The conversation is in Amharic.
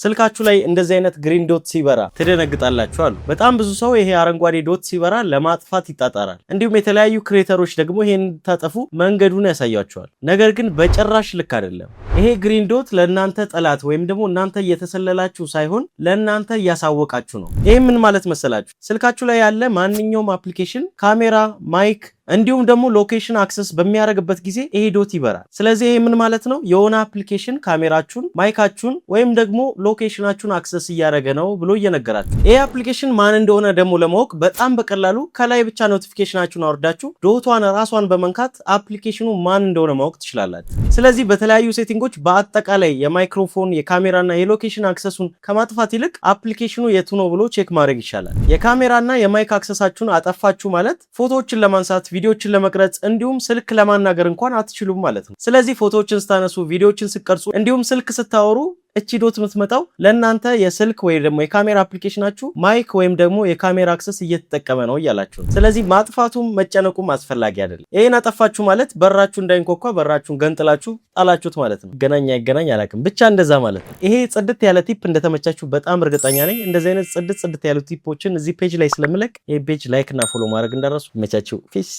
ስልካችሁ ላይ እንደዚህ አይነት ግሪን ዶት ሲበራ ትደነግጣላችሁ አሉ። በጣም ብዙ ሰው ይሄ አረንጓዴ ዶት ሲበራ ለማጥፋት ይጣጣራል። እንዲሁም የተለያዩ ክሬተሮች ደግሞ ይሄን ታጠፉ መንገዱን ያሳያቸዋል። ነገር ግን በጭራሽ ልክ አይደለም። ይሄ ግሪን ዶት ለእናንተ ጠላት ወይም ደግሞ እናንተ እየተሰለላችሁ ሳይሆን ለእናንተ እያሳወቃችሁ ነው። ይሄ ምን ማለት መሰላችሁ? ስልካችሁ ላይ ያለ ማንኛውም አፕሊኬሽን ካሜራ፣ ማይክ እንዲሁም ደግሞ ሎኬሽን አክሰስ በሚያደርግበት ጊዜ ይሄ ዶት ይበራል። ስለዚህ ይሄ ምን ማለት ነው? የሆነ አፕሊኬሽን ካሜራችሁን፣ ማይካችሁን ወይም ደግሞ ሎኬሽናችሁን አክሰስ እያደረገ ነው ብሎ እየነገራችሁ። ይሄ አፕሊኬሽን ማን እንደሆነ ደግሞ ለማወቅ በጣም በቀላሉ ከላይ ብቻ ኖቲፊኬሽናችሁን አወርዳችሁ ዶቷን ራሷን በመንካት አፕሊኬሽኑ ማን እንደሆነ ማወቅ ትችላላችሁ። ስለዚህ በተለያዩ ሴቲንጎች በአጠቃላይ የማይክሮፎን የካሜራና የሎኬሽን አክሰሱን ከማጥፋት ይልቅ አፕሊኬሽኑ የቱ ነው ብሎ ቼክ ማድረግ ይሻላል። የካሜራና የማይክ አክሰሳችሁን አጠፋችሁ ማለት ፎቶዎችን ለማንሳት ቪዲዮዎችን ለመቅረጽ እንዲሁም ስልክ ለማናገር እንኳን አትችሉም ማለት ነው። ስለዚህ ፎቶዎችን ስታነሱ፣ ቪዲዮዎችን ስትቀርጹ እንዲሁም ስልክ ስታወሩ እቺ ዶት የምትመጣው ለእናንተ የስልክ ወይ ደግሞ የካሜራ አፕሊኬሽናችሁ ማይክ ወይም ደግሞ የካሜራ አክሰስ እየተጠቀመ ነው እያላችሁ። ስለዚህ ማጥፋቱም መጨነቁም አስፈላጊ አይደለም። ይሄን አጠፋችሁ ማለት በራችሁ እንዳይንኮኳ በራችሁን ገንጥላችሁ ጣላችሁት ማለት ነው። ይገናኝ አላውቅም፣ ብቻ እንደዛ ማለት ነው። ይሄ ጽድት ያለ ቲፕ እንደተመቻችሁ በጣም እርግጠኛ ነኝ። እንደዚህ አይነት ጽድት ያሉ ቲፖችን እዚህ ፔጅ ላይ ስለምለቅ ይሄ ፔጅ ላይክ እና ፎሎ ማድረግ እንዳትረሱ። መቻችሁ ፒስ